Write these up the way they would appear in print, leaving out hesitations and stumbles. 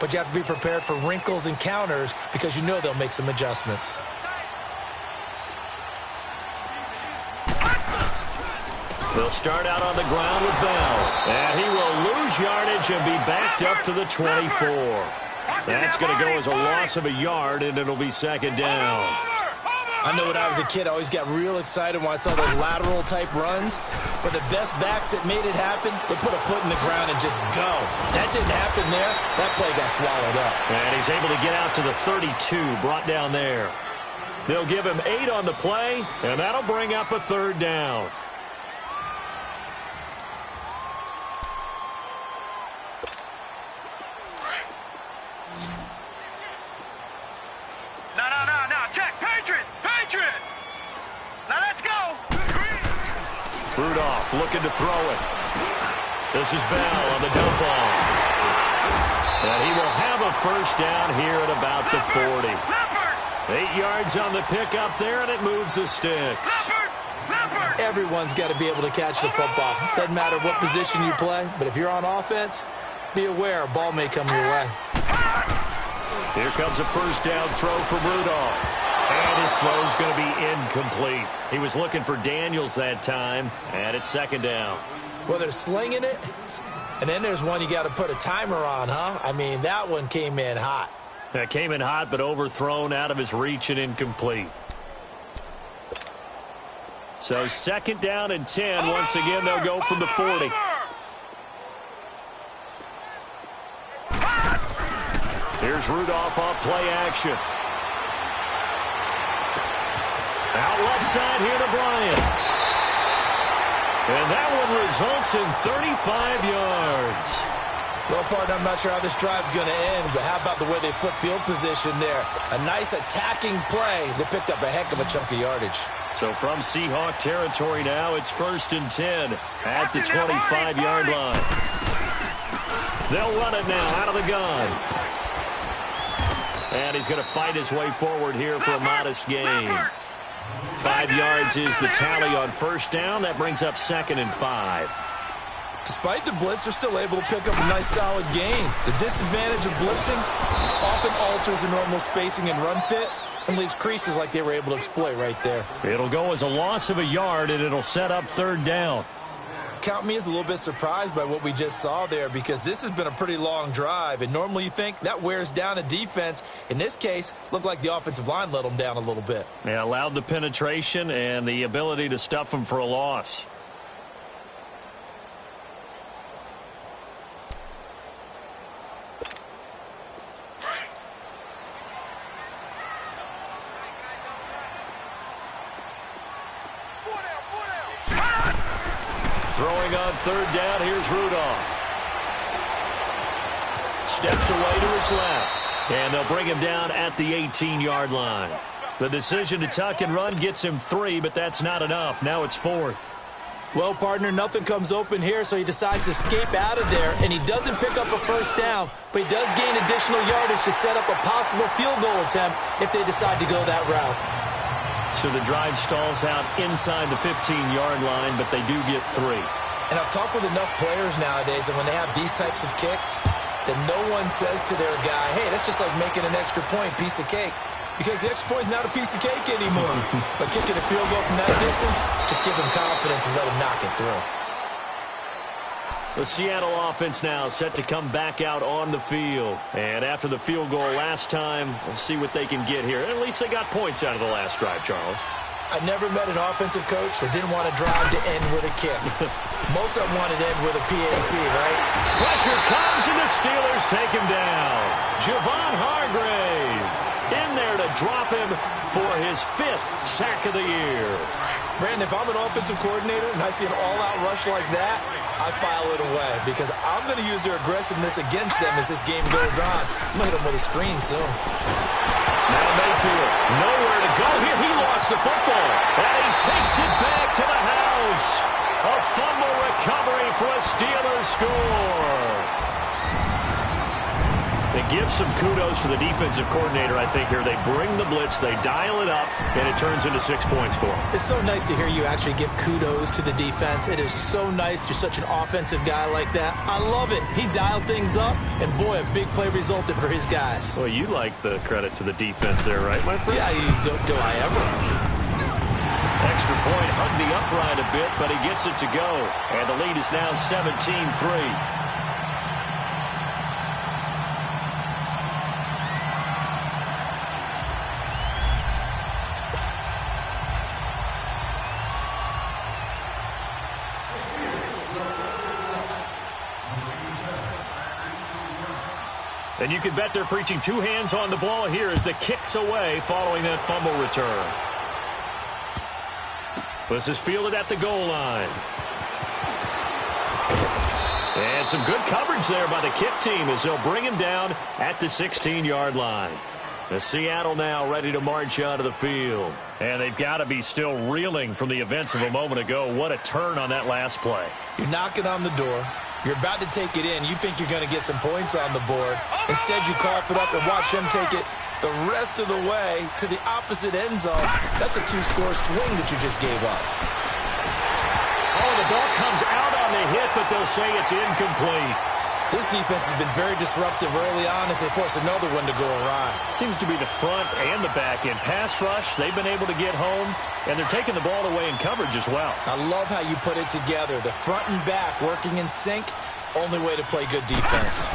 but you have to be prepared for wrinkles and counters because you know they'll make some adjustments. They'll start out on the ground with Bell. And he will lose yardage and be backed up to the 24. That's going to go as a loss of a yard, and it'll be second down. I know when I was a kid, I always got real excited when I saw those lateral-type runs. But the best backs that made it happen, they put a foot in the ground and just go. That didn't happen there. That play got swallowed up. And he's able to get out to the 32, brought down there. They'll give him 8 on the play, and that'll bring up a third down. Rudolph looking to throw it. This is Bell on the dump off. And he will have a first down here at about the 40. 8 yards on the pickup there, and it moves the sticks. Everyone's got to be able to catch the football. Doesn't matter what position you play, but if you're on offense, be aware a ball may come your way. Here comes a first down throw from Rudolph. And his throw's going to be incomplete. He was looking for Daniels that time, and it's second down. Well, they're slinging it, and then there's one you got to put a timer on, huh? I mean, that one came in hot. That came in hot, but overthrown out of his reach and incomplete. So second down and 10. Once again, they'll go from the 40. Here's Rudolph off play action. Out left side here to Bryant. And that one results in 35 yards. Well, partner, I'm not sure how this drive's going to end, but how about the way they flip field position there? A nice attacking play that picked up a heck of a chunk of yardage. So from Seahawk territory now, it's 1st and 10 at the 25-yard line. They'll run it now out of the gun. And he's going to fight his way forward here for a modest gain. 5 yards is the tally on first down. That brings up 2nd and 5. Despite the blitz, they're still able to pick up a nice solid gain. The disadvantage of blitzing often alters the normal spacing and run fits and leaves creases like they were able to exploit right there. It'll go as a loss of a yard, and it'll set up third down. Count me as a little bit surprised by what we just saw there, because this has been a pretty long drive, and normally you think that wears down a defense. In this case, looked like the offensive line let them down a little bit. Yeah, allowed the penetration and the ability to stuff them for a loss. Throwing on third down, here's Rudolph. Steps away to his left. And they'll bring him down at the 18-yard line. The decision to tuck and run gets him 3, but that's not enough. Now it's 4th. Well, partner, nothing comes open here, so he decides to escape out of there, and he doesn't pick up a first down, but he does gain additional yardage to set up a possible field goal attempt if they decide to go that route. So the drive stalls out inside the 15-yard line, but they do get 3. And I've talked with enough players nowadays, and when they have these types of kicks, then no one says to their guy, hey, that's just like making an extra point, piece of cake. Because the extra point is not a piece of cake anymore. But kicking a field goal from that distance, just give them confidence and let them knock it through. The Seattle offense now set to come back out on the field. And after the field goal last time, we'll see what they can get here. At least they got points out of the last drive, Charles. I never met an offensive coach that didn't want to drive to end with a kick. Most of them wanted to end with a PAT, right? Pressure comes, and the Steelers take him down. Javon Hargrave in there to drop him for his 5th sack of the year. Brandon, if I'm an offensive coordinator and I see an all-out rush like that, I file it away because I'm going to use their aggressiveness against them as this game goes on. I'm going to hit them with a screen soon. Now Mayfield, nowhere to go here. He lost the football, and he takes it back to the house. A fumble recovery for a Steelers score. The give some kudos to the defensive coordinator, I think, here. They bring the blitz, they dial it up, and it turns into 6 points for them. It's so nice to hear you actually give kudos to the defense. It is so nice. You're such an offensive guy like that. I love it. He dialed things up, and boy, a big play resulted for his guys. Well, you like the credit to the defense there, right, my friend? Yeah, do I ever? Extra point, hugged the upright a bit, but he gets it to go. And the lead is now 17-3. And you can bet they're preaching two hands on the ball here as the kick's away following that fumble return. This is fielded at the goal line. And some good coverage there by the kick team as they'll bring him down at the 16-yard line. The Seattle now ready to march onto the field. And they've got to be still reeling from the events of a moment ago. What a turn on that last play. You're knocking on the door. You're about to take it in. You think you're going to get some points on the board. Instead, you cough it up and watch them take it the rest of the way to the opposite end zone. That's a two-score swing that you just gave up. Oh, the ball comes out on the hit, but they'll say it's incomplete. This defense has been very disruptive early on as they force another one to go awry. Seems to be the front and the back end. Pass rush, they've been able to get home, and they're taking the ball away in coverage as well. I love how you put it together. The front and back working in sync, only way to play good defense.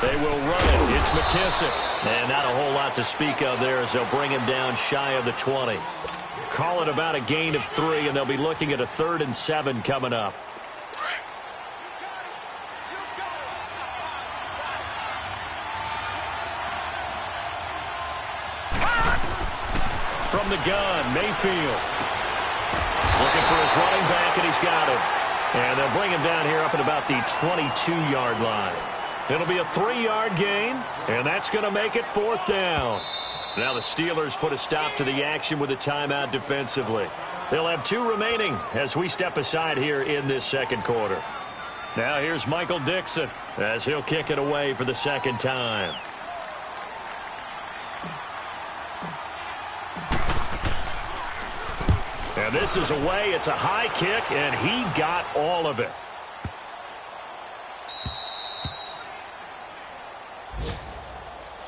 They will run it. It's McKissick. And not a whole lot to speak of there as they'll bring him down shy of the 20. Call it about a gain of 3, and they'll be looking at a 3rd and 7 coming up. From the gun, Mayfield. Looking for his running back, and he's got him. And they'll bring him down here up at about the 22-yard line. It'll be a 3-yard gain, and that's going to make it 4th down. Now the Steelers put a stop to the action with a timeout defensively. They'll have 2 remaining as we step aside here in this second quarter. Now here's Michael Dixon as he'll kick it away for the second time. And this is away. It's a high kick, and he got all of it.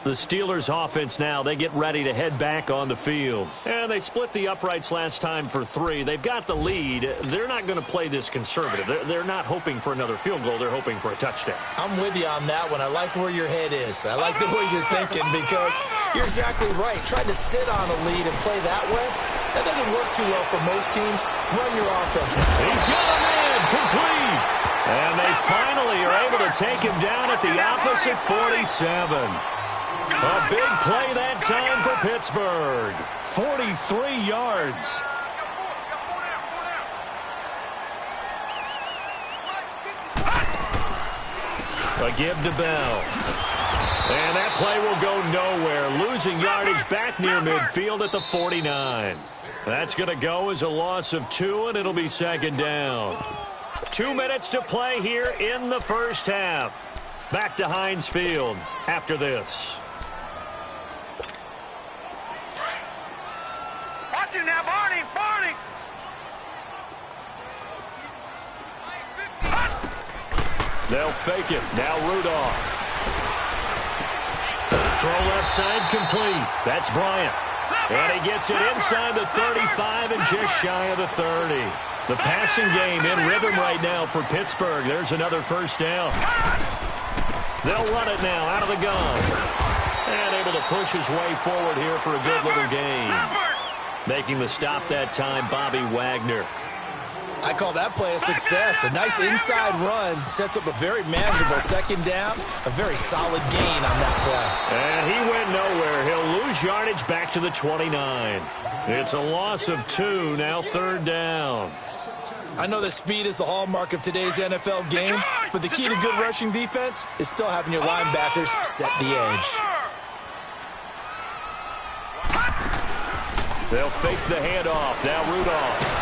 The Steelers offense now, they get ready to head back on the field. And they split the uprights last time for 3. They've got the lead. They're not going to play this conservative. They're not hoping for another field goal. They're hoping for a touchdown. I'm with you on that one. I like where your head is. I like the way you're thinking because you're exactly right. Trying to sit on a lead and play that way, that doesn't work too well for most teams. Run your offense. He's got a man complete. And they finally are able to take him down at the opposite 47. A big play that time for Pittsburgh. 43 yards. A give to Bell. And that play will go nowhere. Losing yardage back near midfield at the 49. That's going to go as a loss of 2, and it'll be second down. 2 minutes to play here in the first half. Back to Heinz Field after this. Watch it now, Barney! They'll fake it. Now Rudolph. Throw left side complete. That's Bryant. And he gets it inside the 35 and just shy of the 30. The passing game in rhythm right now for Pittsburgh. There's another first down. They'll run it now out of the gun. And able to push his way forward here for a good little gain. Making the stop that time, Bobby Wagner. I call that play a success. A nice inside run sets up a very manageable second down. A very solid gain on that play. And he went nowhere. He'll lose yardage back to the 29. It's a loss of 2, now third down. I know that speed is the hallmark of today's NFL game, but the key to good rushing defense is still having your linebackers set the edge. They'll fake the handoff. Now Rudolph.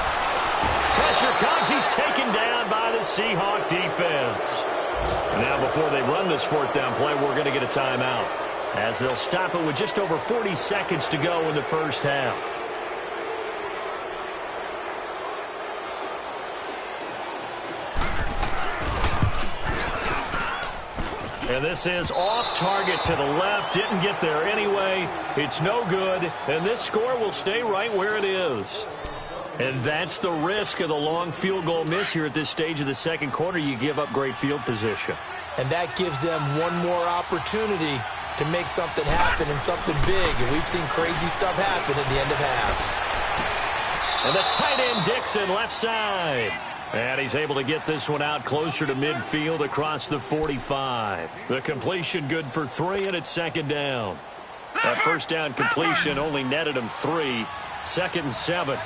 Pressure comes. He's taken down by the Seahawk defense. Now, before they run this fourth down play, we're going to get a timeout, as they'll stop it with just over 40 seconds to go in the first half. And this is off target to the left. Didn't get there anyway. It's no good. And this score will stay right where it is. And that's the risk of the long field goal miss here at this stage of the second quarter. You give up great field position. And that gives them one more opportunity to make something happen and something big. And we've seen crazy stuff happen at the end of halves. And the tight end Dixon left side. And he's able to get this one out closer to midfield across the 45. The completion good for 3, and it's second down. That first down completion only netted him 3. Second and 7.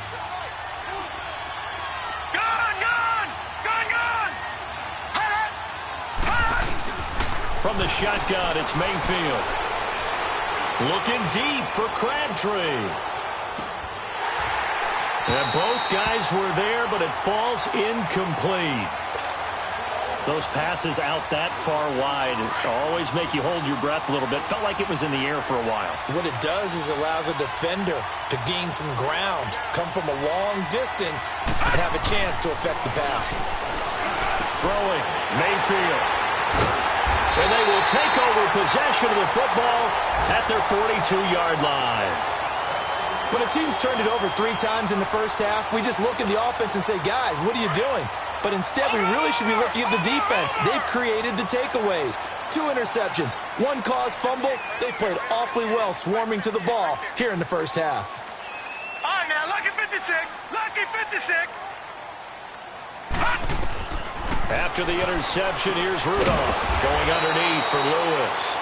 From the shotgun, it's Mayfield. Looking deep for Crabtree. And both guys were there, but it falls incomplete. Those passes out that far wide always make you hold your breath a little bit. Felt like it was in the air for a while. What it does is allows a defender to gain some ground, come from a long distance, and have a chance to affect the pass. Throwing, Mayfield. And they will take over possession of the football at their 42-yard line. When a team's turned it over 3 times in the first half, we just look at the offense and say, guys, what are you doing? But instead, we really should be looking at the defense. They've created the takeaways. 2 interceptions, 1 caused fumble. They played awfully well swarming to the ball here in the first half. All right, now, lucky 56. Lucky 56. After the interception, here's Rudolph going underneath for Lewis.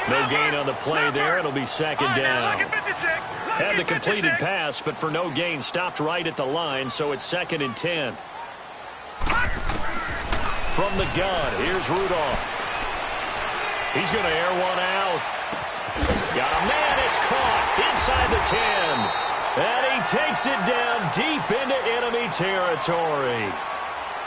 No gain on the play there. It'll be second down. Had the completed pass, but for no gain, stopped right at the line, so it's second and 10. From the gun, here's Rudolph. He's going to air one out. Got a man, it's caught inside the 10. And he takes it down deep into enemy territory.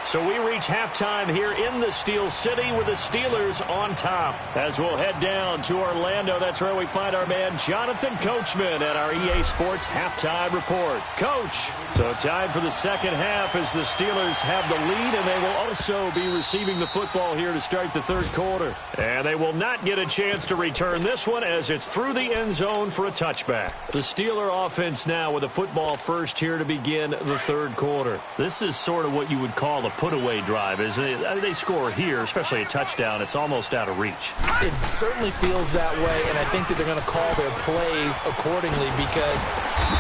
So we reach halftime here in the Steel City with the Steelers on top. As we'll head down to Orlando, that's where we find our man Jonathan Coachman at our EA Sports Halftime Report. Coach, so time for the second half as the Steelers have the lead, and they will also be receiving the football here to start the third quarter. And they will not get a chance to return this one as it's through the end zone for a touchback. The Steeler offense now with the football first here to begin the third quarter. This is sort of what you would call a put-away drive, isn't it? They score here, especially a touchdown. It's almost out of reach. It certainly feels that way, and I think that they're going to call their plays accordingly because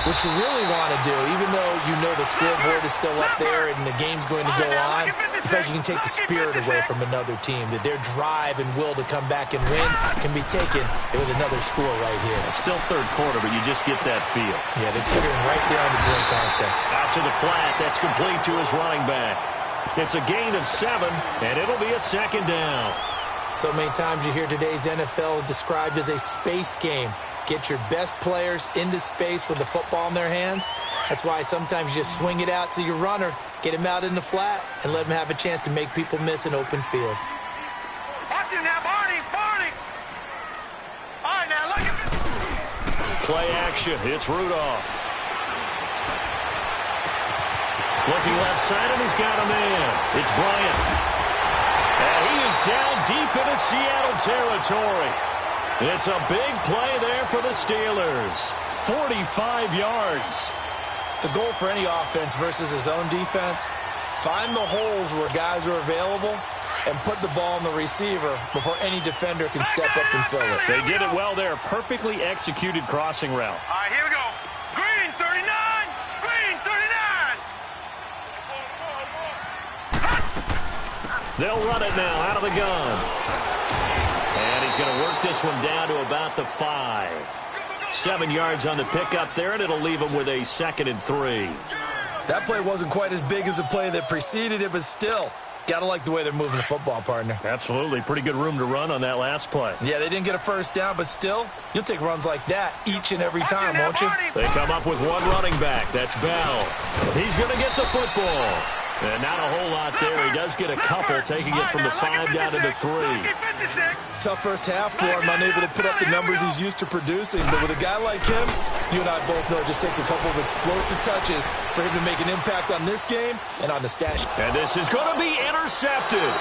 what you really want to do, even though you know the scoreboard is still up there and the game's going to go on, in fact, you can take the spirit away from another team, that their drive and will to come back and win can be taken with another score right here. It's still third quarter, but you just get that feel. Yeah, they're teetering right there on the brink, aren't they? Out to the flat. That's complete to his running back. It's a gain of 7, and it'll be a second down. So many times you hear today's NFL described as a space game. Get your best players into space with the football in their hands. That's why sometimes you just swing it out to your runner, get him out in the flat, and let him have a chance to make people miss an open field. Watch it now, Barney, Barney. All right, now, look at this. Play action. It's Rudolph. Looking left side, and he's got a man. It's Bryant. And he is down deep into Seattle territory. It's a big play there for the Steelers. 45 yards. The goal for any offense versus his own defense, find the holes where guys are available and put the ball on the receiver before any defender can step up and fill it. They did it well there. Perfectly executed crossing route. All right, here we go. Green, 39. Green, 39. They'll run it now out of the gun. And he's going to work this one down to about the 5. 7 yards on the pickup there, and it'll leave him with a 2nd and 3. That play wasn't quite as big as the play that preceded it, but still, got to like the way they're moving the football, partner. Absolutely. Pretty good room to run on that last play. Yeah, they didn't get a first down, but still, you'll take runs like that each and every time, won't you? They come up with one running back. That's Bell. He's going to get the football. And not a whole lot there. He does get a couple, taking it from the 5 down to the 3. Tough first half for him, unable to put up the numbers he's used to producing. But with a guy like him, you and I both know it just takes a couple of explosive touches for him to make an impact on this game and on the stash. And this is going to be intercepted.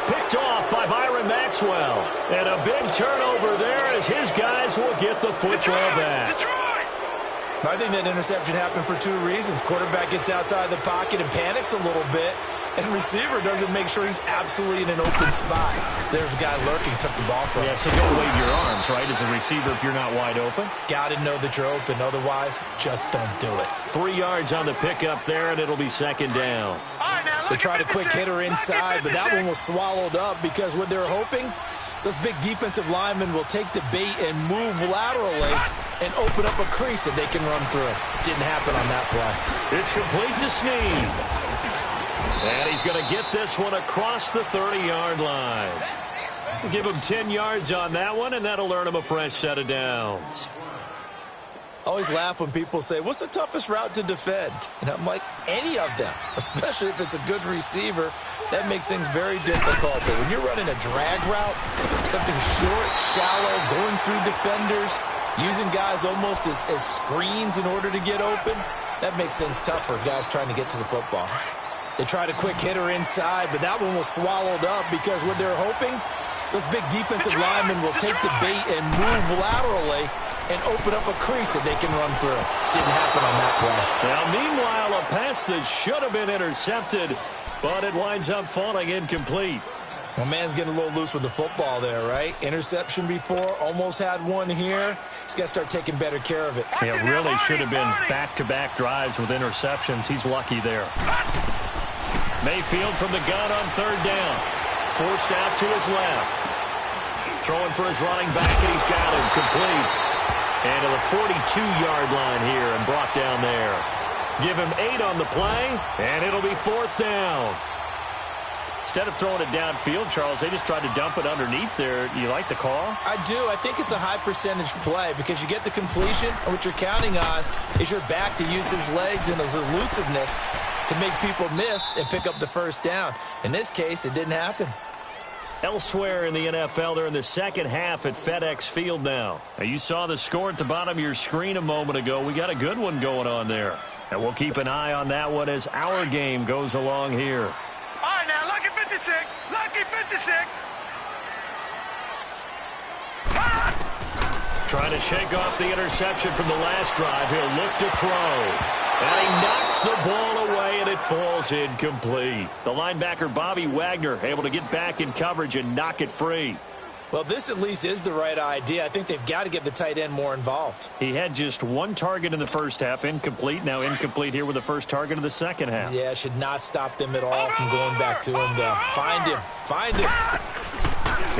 Picked off by Byron Maxwell. And a big turnover there as his guys will get the football back. I think that interception happened for 2 reasons. Quarterback gets outside the pocket and panics a little bit, and receiver doesn't make sure he's absolutely in an open spot. So there's a guy lurking, took the ball from him. Yeah, so don't wave your arms, right, as a receiver if you're not wide open. Got to know that you're open. Otherwise, just don't do it. 3 yards on the pickup there, and it'll be 2nd down. They tried a quick hitter inside, but that one was swallowed up because what they're hoping, those big defensive linemen will take the bait and move laterally and open up a crease that they can run through. Didn't happen on that play. It's complete to Snead. And he's going to get this one across the 30-yard line. Give him 10 yards on that one, and that'll earn him a fresh set of downs. Always laugh when people say, what's the toughest route to defend? And I'm like, any of them, especially if it's a good receiver. That makes things very difficult. But when you're running a drag route, something short, shallow, going through defenders, using guys almost as screens in order to get open, that makes things tough for guys trying to get to the football. They tried a quick hitter inside, but that one was swallowed up because what they're hoping, those big defensive linemen will take the bait and move laterally and open up a crease that they can run through. Didn't happen on that play. Now, meanwhile, a pass that should have been intercepted, but it winds up falling incomplete. Well, man's getting a little loose with the football there, right? Interception before, almost had one here. He's got to start taking better care of it. Yeah, really should have been back-to-back drives with interceptions. He's lucky there. Mayfield from the gun on 3rd down. Forced out to his left. Throwing for his running back, and he's got him complete. And to the 42-yard line here and brought down there. Give him 8 on the play, and it'll be 4th down. Instead of throwing it downfield, Charles, they just tried to dump it underneath there. You like the call? I do. I think it's a high-percentage play because you get the completion, and what you're counting on is your back to use his legs and his elusiveness to make people miss and pick up the first down. In this case, it didn't happen. Elsewhere in the NFL, they're in the second half at FedEx Field now. Now, you saw the score at the bottom of your screen a moment ago. We got a good one going on there. And we'll keep an eye on that one as our game goes along here. All right, now, lucky 56. Lucky 56. Trying to shake off the interception from the last drive. He'll look to throw. And he knocks the ball away, and it falls incomplete. The linebacker, Bobby Wagner, able to get back in coverage and knock it free. Well, this at least is the right idea. I think they've got to get the tight end more involved. He had just 1 target in the first half, incomplete. Now incomplete here with the first target of the second half. Yeah, should not stop them at all from going back to him, though. Find him. Find him.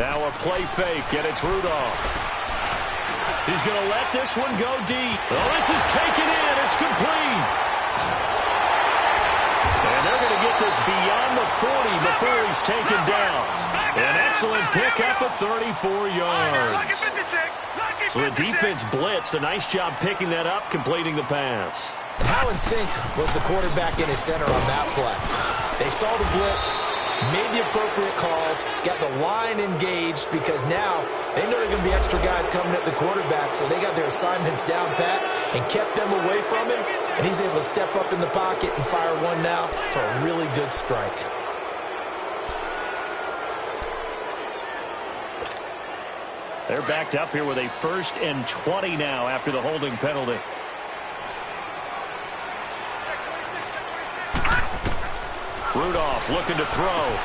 Now a play fake, and it's Rudolph. He's going to let this one go deep. Oh, this is taken in. It's complete. And they're going to get this beyond the 40 before he's taken down. An excellent pickup of 34 yards. So the defense blitzed. A nice job picking that up, completing the pass. And how in sync was the quarterback in his center on that play? They saw the blitz, made the appropriate calls, got the line engaged because now they know there are going to be extra guys coming at the quarterback, so they got their assignments down pat and kept them away from him, and he's able to step up in the pocket and fire one now for a really good strike. They're backed up here with a 1st and 20 now after the holding penalty. Rudolph looking to throw.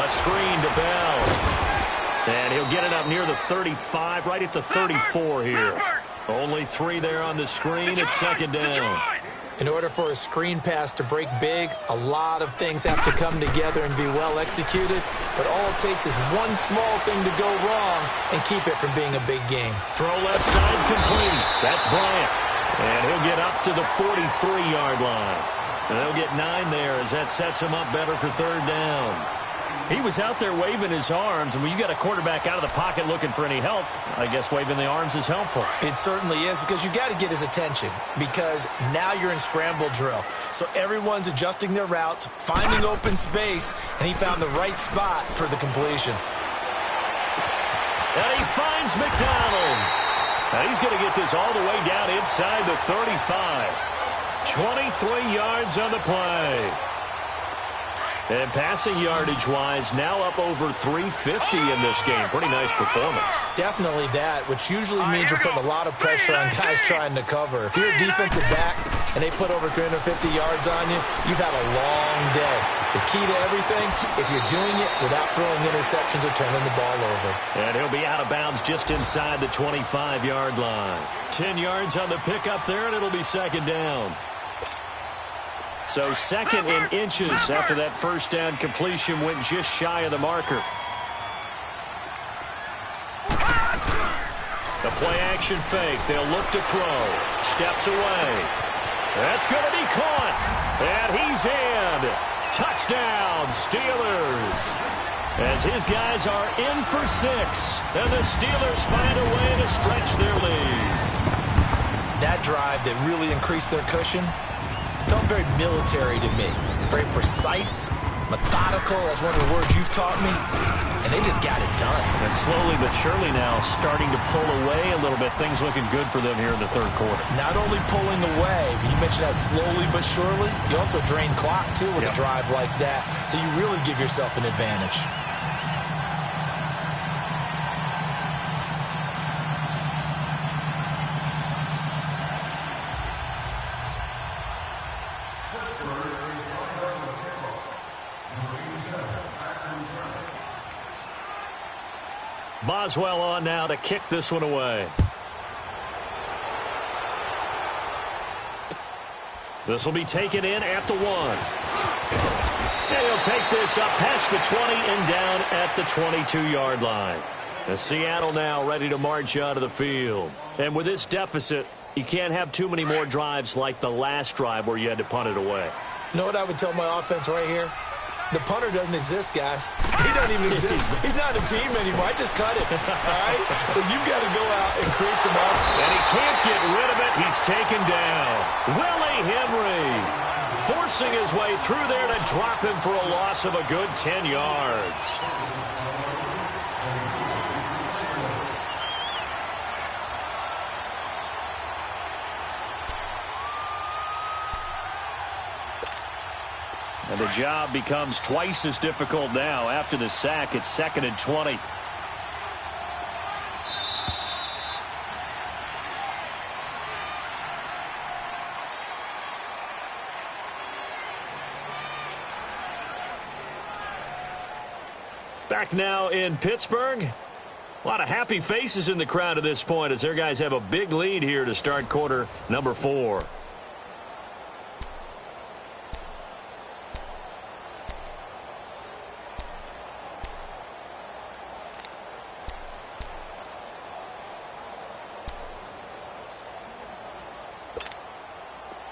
A screen to Bell. And he'll get it up near the 35, right at the 34 here. Only 3 there on the screen. It's 2nd down. In order for a screen pass to break big, a lot of things have to come together and be well executed. But all it takes is one small thing to go wrong and keep it from being a big game. Throw left side complete. That's Bryant. And he'll get up to the 43-yard line. And they'll get 9 there as that sets him up better for 3rd down. He was out there waving his arms, and when you got a quarterback out of the pocket looking for any help, I guess waving the arms is helpful. It certainly is, because you got to get his attention, because now you're in scramble drill. So everyone's adjusting their routes, finding open space, and he found the right spot for the completion. And he finds McDonald. Now he's going to get this all the way down inside the 35. 23 yards on the play. And passing yardage-wise, now up over 350 in this game. Pretty nice performance. Definitely that, which usually means you're putting a lot of pressure on guys trying to cover. If you're a defensive back and they put over 350 yards on you, you've had a long day. The key to everything, if you're doing it without throwing interceptions or turning the ball over. And he'll be out of bounds just inside the 25-yard line. 10 yards on the pickup there, and it'll be second down. So second in inches after that first down completion went just shy of the marker. The play action fake. They'll look to throw. Steps away. That's going to be caught. And he's in. Touchdown, Steelers. As his guys are in for 6. And the Steelers find a way to stretch their lead. That drive that really increased their cushion felt very military to me. Very precise, methodical. That's one of the words you've taught me. And they just got it done. And slowly but surely now starting to pull away a little bit. Things looking good for them here in the third quarter. Not only pulling away, but you mentioned that slowly but surely. You also drain clock, too, with a drive like that. So you really give yourself an advantage. Boswell on now to kick this one away. This will be taken in at the 1. And he'll take this up past the 20 and down at the 22-yard line. And Seattle now ready to march out of the field. And with this deficit, you can't have too many more drives like the last drive where you had to punt it away. You know what I would tell my offense right here? The punter doesn't exist, guys. He doesn't even exist. He's not a team anymore. I just cut it. All right? So you've got to go out and create some offense. And he can't get rid of it. He's taken down. Willie Henry forcing his way through there to drop him for a loss of a good 10 yards. And the job becomes twice as difficult now. After the sack, it's 2nd and 20. Back now in Pittsburgh. A lot of happy faces in the crowd at this point as their guys have a big lead here to start quarter number 4.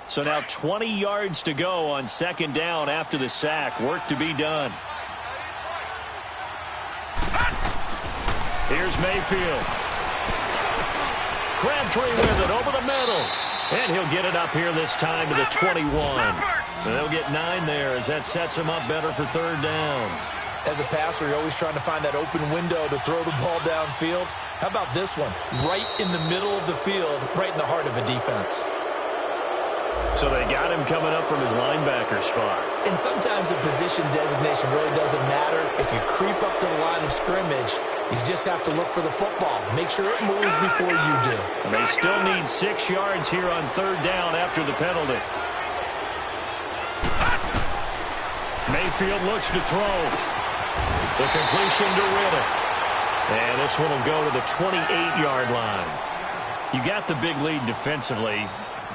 So now 20 yards to go on second down after the sack. Work to be done. Here's Mayfield. Crabtree with it over the middle. And he'll get it up here this time to the 21. And they'll get 9 there as that sets him up better for third down. As a passer, you're always trying to find that open window to throw the ball downfield. How about this one? Right in the middle of the field, right in the heart of a defense. So they got him coming up from his linebacker spot. And sometimes the position designation really doesn't matter. If you creep up to the line of scrimmage, you just have to look for the football. Make sure it moves before you do. And they still need 6 yards here on third down after the penalty. Mayfield looks to throw. The completion to Riddick. And this one will go to the 28-yard line. You got the big lead defensively.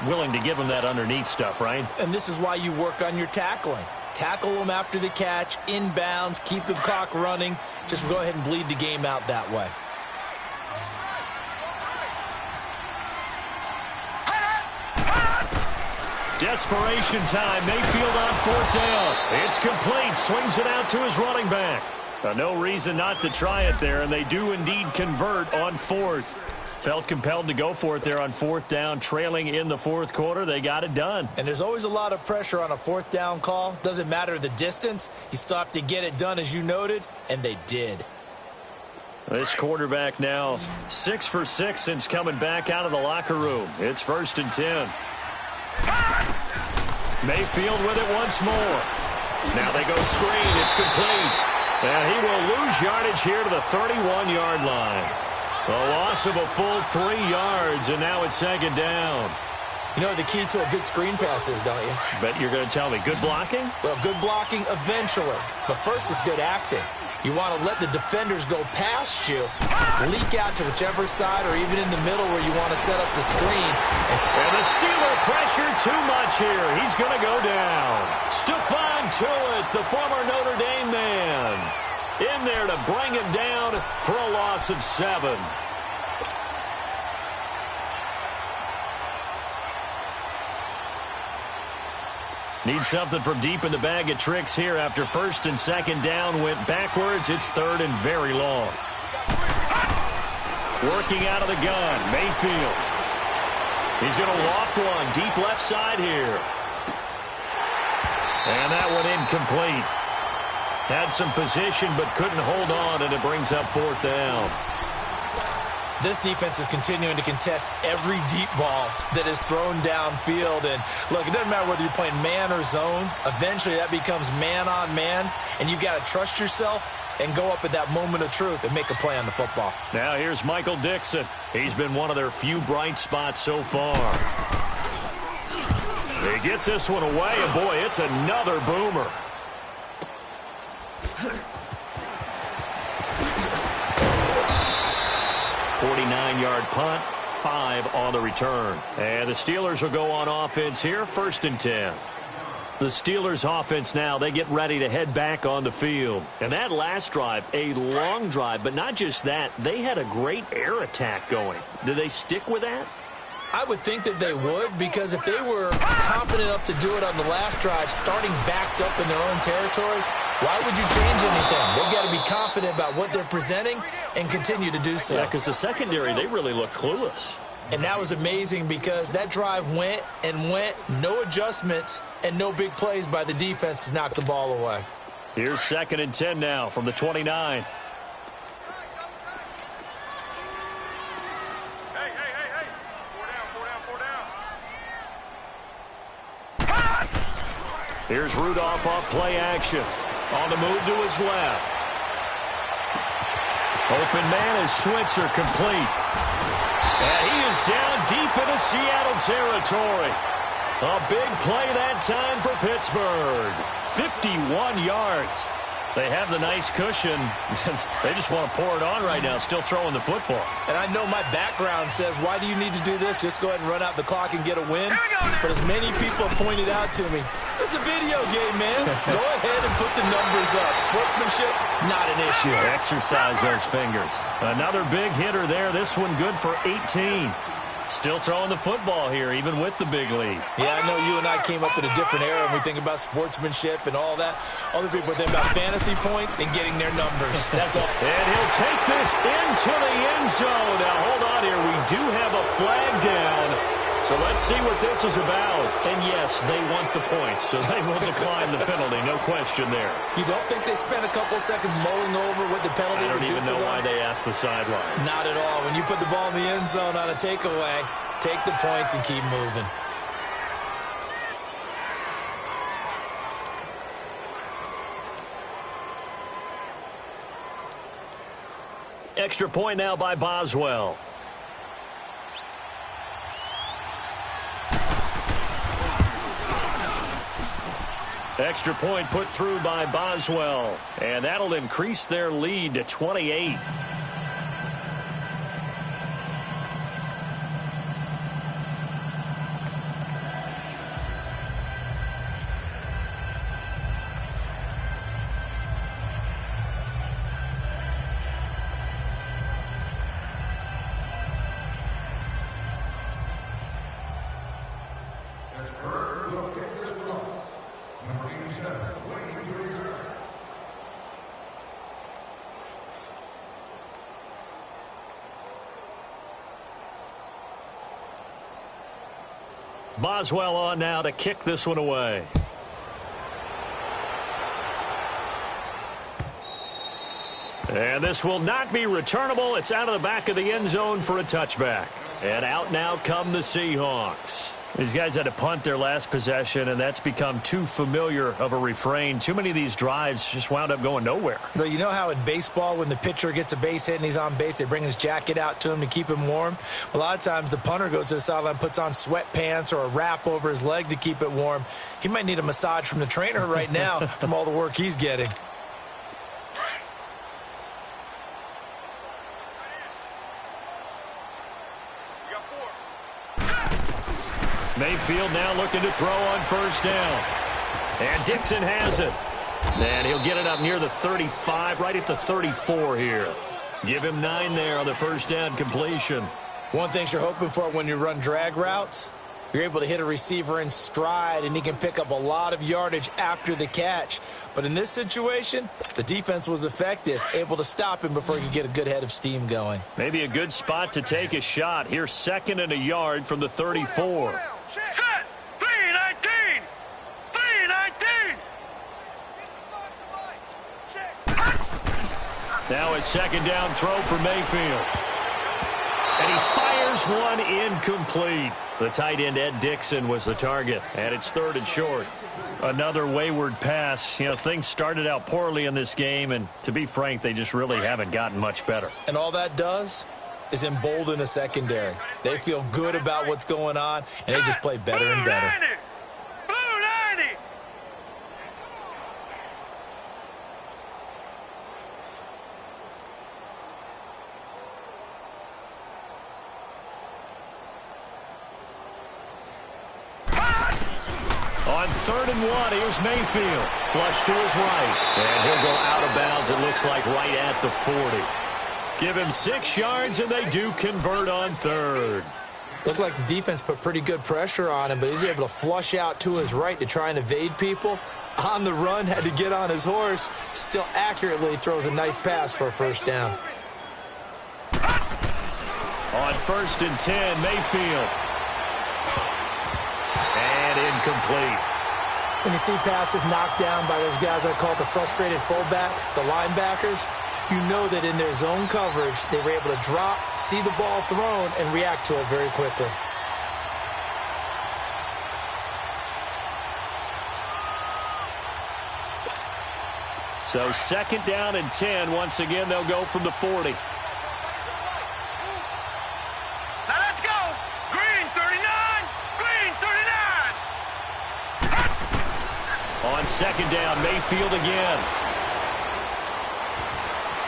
Willing to give him that underneath stuff, right? And this is why you work on your tackling. Tackle them after the catch, inbounds, keep the clock running. Just go ahead and bleed the game out that way. Desperation time. Mayfield on 4th down. It's complete. Swings it out to his running back. No reason not to try it there, and they do indeed convert on 4th. Felt compelled to go for it there on 4th down, trailing in the 4th quarter. They got it done. And there's always a lot of pressure on a 4th down call. Doesn't matter the distance. You still have to get it done, as you noted, and they did. This quarterback now 6 for 6 since coming back out of the locker room. It's 1st and 10. Mayfield with it once more. Now they go screen. It's complete. And he will lose yardage here to the 31-yard line. A loss of a full 3 yards, and now it's 2nd down. You know what the key to a good screen pass is, don't you? Bet you're going to tell me. Good blocking? Well, good blocking eventually. But first is good acting. You want to let the defenders go past you, leak out to whichever side or even in the middle where you want to set up the screen. And the Steeler pressure too much here. He's going to go down. Stephon Tuitt, the former Notre Dame man, in there to bring him down for a loss of 7. Need something from deep in the bag of tricks here after 1st and 2nd down went backwards. It's 3rd and very long. Working out of the gun, Mayfield. He's going to loft one deep left side here. And that one incomplete. Had some position but couldn't hold on, and it brings up 4th down. This defense is continuing to contest every deep ball that is thrown downfield. And, look, it doesn't matter whether you're playing man or zone. Eventually, that becomes man-on-man, and you've got to trust yourself and go up at that moment of truth and make a play on the football. Now here's Michael Dixon. He's been one of their few bright spots so far. He gets this one away, and, boy, it's another boomer. 49-yard punt, 5 on the return. And the Steelers will go on offense here, 1st and 10. The Steelers offense now, they get ready to head back on the field. And that last drive, a long drive, but not just that, they had a great air attack going. Do they stick with that? I would think that they would, because if they were confident enough to do it on the last drive, starting backed up in their own territory, why would you change anything? They've got to be confident about what they're presenting and continue to do so. Yeah, because the secondary, they really look clueless. And that was amazing because that drive went and went, no adjustments, and no big plays by the defense to knock the ball away. Here's 2nd and 10 now from the 29. Here's Rudolph off play action. On the move to his left. Open man is Switzer, complete. And he is down deep into Seattle territory. A big play that time for Pittsburgh. 51 yards. They have the nice cushion. They just want to pour it on right now, still throwing the football. And I know my background says, why do you need to do this? Just go ahead and run out the clock and get a win. But as many people have pointed out to me, it's a video game, man. Go ahead and put the numbers up. Sportsmanship, not an issue. Exercise those fingers. Another big hitter there. This one good for 18. Still throwing the football here, even with the big lead. Yeah, I know you and I came up in a different era, and we think about sportsmanship and all that. Other people think about fantasy points and getting their numbers. That's all. And he'll take this into the end zone. Now, hold on here. We do have a flag down. So let's see what this is about. And, yes, they want the points, so they will decline the penalty. No question there. You don't think they spent a couple seconds mulling over what the penalty would do for them? I don't even know why they asked the sideline. Not at all. When you put the ball in the end zone on a takeaway, take the points and keep moving. Extra point now by Boswell. Extra point put through by Boswell. And that'll increase their lead to 28. Boswell on now to kick this one away. And this will not be returnable. It's out of the back of the end zone for a touchback. And out now come the Seahawks. These guys had to punt their last possession, and that's become too familiar of a refrain. Too many of these drives just wound up going nowhere. But you know how in baseball, when the pitcher gets a base hit and he's on base, they bring his jacket out to him to keep him warm? A lot of times the punter goes to the sideline, puts on sweatpants or a wrap over his leg to keep it warm. He might need a massage from the trainer right now from all the work he's getting. Mayfield now looking to throw on first down. And Dixon has it. And he'll get it up near the 35, right at the 34 here. Give him 9 there on the first down completion. One thing you're hoping for when you run drag routes, you're able to hit a receiver in stride, and he can pick up a lot of yardage after the catch. But in this situation, the defense was effective, able to stop him before he could get a good head of steam going. Maybe a good spot to take a shot. Here's 2nd and a yard from the 34. Set! 3-19! 3-19! Now a second down throw for Mayfield. And he fires one incomplete. The tight end, Ed Dixon, was the target. And it's 3rd and short. Another wayward pass. You know, things started out poorly in this game, and to be frank, they just really haven't gotten much better. And all that does is embolden a secondary. They feel good about what's going on, and they just play better and better. Blue 90! On 3rd and 1, here's Mayfield. Flush to his right. And he'll go out of bounds, it looks like, right at the 40. Give him 6 yards, and they do convert on 3rd. Looked like the defense put pretty good pressure on him, but he's able to flush out to his right to try and evade people. On the run, had to get on his horse. Still accurately throws a nice pass for a first down. On 1st and 10, Mayfield. And incomplete. When you see passes knocked down by those guys I call the frustrated fullbacks, the linebackers, you know that in their zone coverage, they were able to drop, see the ball thrown, and react to it very quickly. So 2nd down and 10. Once again, they'll go from the 40. Now let's go! Green 39! Green 39! On 2nd down, Mayfield again.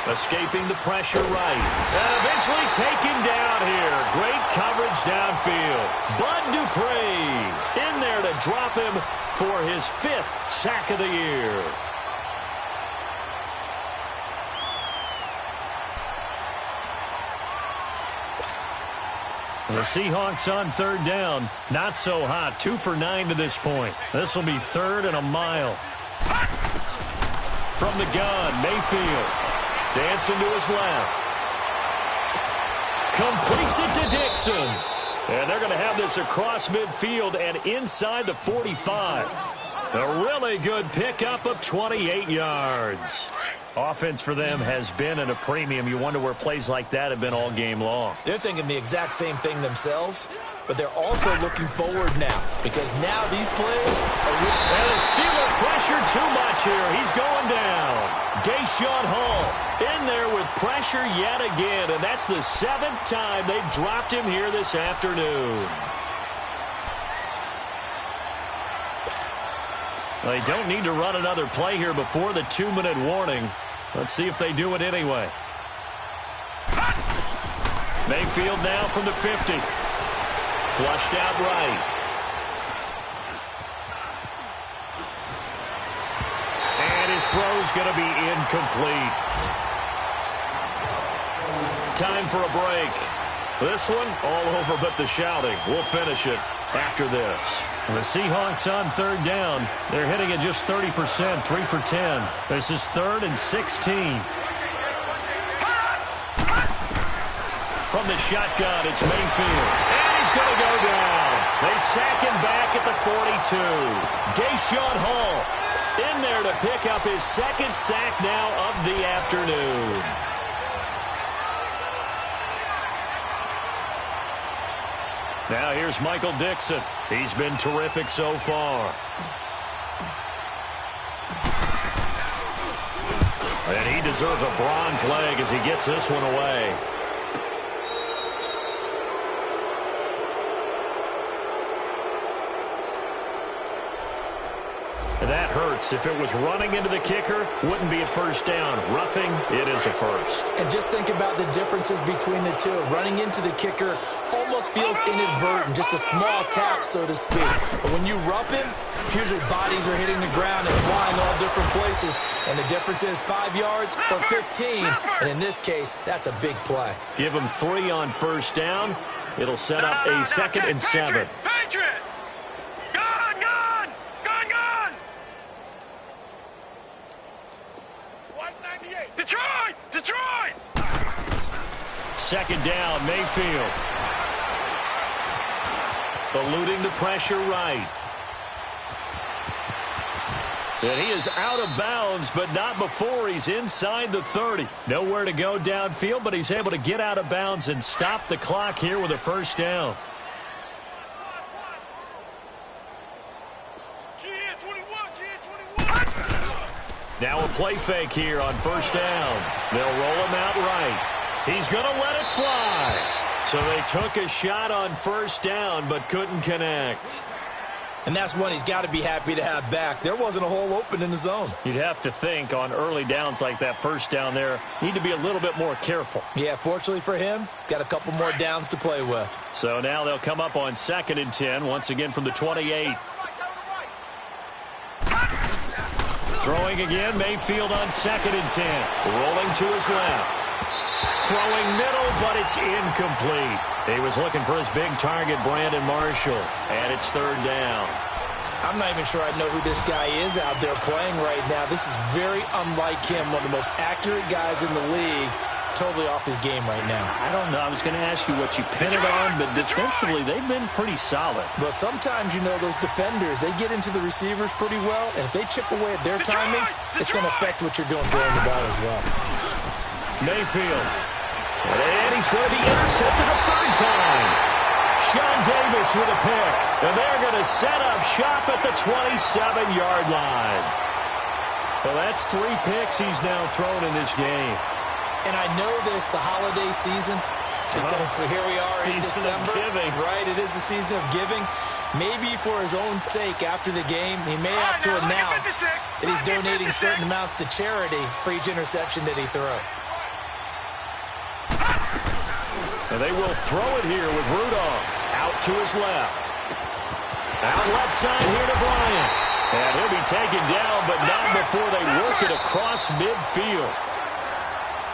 Escaping the pressure right. And eventually taken down here. Great coverage downfield. Bud Dupree in there to drop him for his 5th sack of the year. The Seahawks on 3rd down. Not so hot. 2 for 9 to this point. This will be 3rd and a mile. From the gun, Mayfield. Dancing to his left. Completes it to Dixon. And they're going to have this across midfield and inside the 45. A really good pickup of 28 yards. Offense for them has been at a premium. You wonder where plays like that have been all game long. They're thinking the exact same thing themselves, but they're also looking forward now because now these plays are really... And the Steeler pressure too much here. He's going down. Deshaun Hall in there with pressure yet again, and that's the 7th time they've dropped him here this afternoon. They don't need to run another play here before the 2-minute warning. Let's see if they do it anyway. Mayfield now from the 50. Flushed out right. And his throw's going to be incomplete. Time for a break. This one all over but the shouting. We'll finish it after this. The Seahawks on 3rd down. They're hitting at just 30%, 3 for 10. This is 3rd and 16. From the shotgun, it's Mayfield. And he's going to go down. They sack him back at the 42. Deshaun Hall in there to pick up his second sack now of the afternoon. Now here's Michael Dixon. He's been terrific so far. And he deserves a bronze leg as he gets this one away. That hurts. If it was running into the kicker, wouldn't be a first down. Roughing, it is a first. And just think about the differences between the two. Running into the kicker almost feels inadvertent, just a small tap, so to speak. But when you rough him, usually bodies are hitting the ground and flying all different places. And the difference is 5 yards or 15. And in this case, that's a big play. Give him 3 on first down. It'll set up a 2nd and 7. Patriot! Detroit! Detroit! 2nd down, Mayfield. Eluding the pressure right. And he is out of bounds, but not before he's inside the 30. Nowhere to go downfield, but he's able to get out of bounds and stop the clock here with a first down. Now a play fake here on first down. They'll roll him out right. He's going to let it fly. So they took a shot on first down but couldn't connect. And that's one he's got to be happy to have back. There wasn't a hole open in the zone. You'd have to think on early downs like that first down there, need to be a little bit more careful. Yeah, fortunately for him, got a couple more downs to play with. So now they'll come up on 2nd and 10, once again from the 28. Throwing again, Mayfield on 2nd and 10. Rolling to his left. Throwing middle, but it's incomplete. He was looking for his big target, Brandon Marshall, and it's 3rd down. I'm not even sure I know who this guy is out there playing right now. This is very unlike him, one of the most accurate guys in the league. Totally off his game right now. I don't know. I was going to ask you what you pin it on, but defensively, they've been pretty solid. Well, sometimes, you know, those defenders, they get into the receivers pretty well, and if they chip away at their timing, it's going to affect what you're doing throwing the ball as well. Mayfield. And he's going to be intercepted a 3rd time. Sean Davis with a pick. And they're going to set up shop at the 27-yard line. Well, that's 3 picks he's now thrown in this game. And I know this, the holiday season, because here we are in December. Right, it is the season of giving. Maybe for his own sake after the game, he may have to announce that he's donating certain amounts to charity for each interception that he throws. And they will throw it here with Rudolph out to his left. Out left side here to Bryant. And he'll be taken down, but not before they work it across midfield.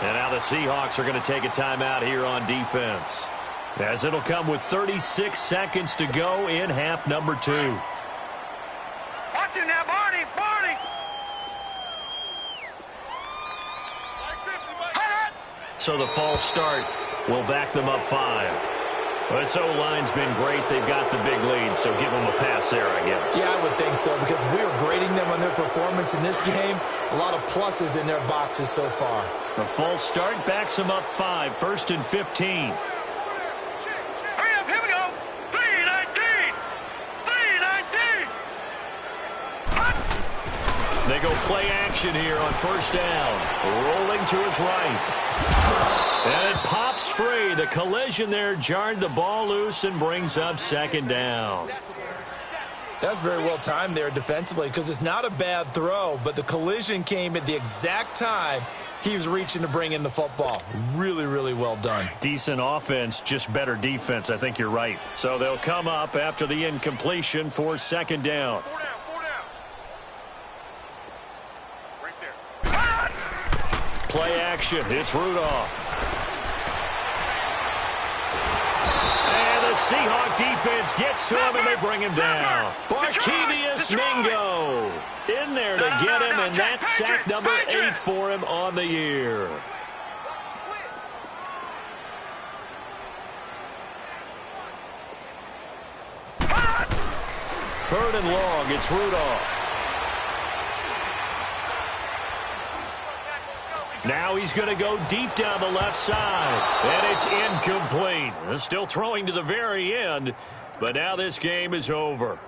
And now the Seahawks are going to take a timeout here on defense, as it'll come with 36 seconds to go in half number 2. Watch him now, Barney! Barney! So the false start will back them up 5. Well, this O-line's been great. They've got the big lead, so give them a pass there, I guess. Yeah, I would think so, because we were grading them on their performance in this game. A lot of pluses in their boxes so far. The false start backs them up 5, 1st and 15. Hurry up, here we go! 3-19! 3-19! They go play action here on first down. Rolling to his right. And it pops free. The collision there jarred the ball loose and brings up 2nd down. That's very well timed there defensively, because it's not a bad throw, but the collision came at the exact time he was reaching to bring in the football. Really, really well done. Decent offense, just better defense. I think you're right. So they'll come up after the incompletion for 2nd down. 4 down. Right there. Play action. It's Rudolph. Seahawk defense gets to him, and they bring him down. Barkevius Mingo in there to get him, and that's sack number 8 for him on the year. 3rd and long. It's Rudolph. Now he's going to go deep down the left side. And it's incomplete. Still throwing to the very end. But now this game is over.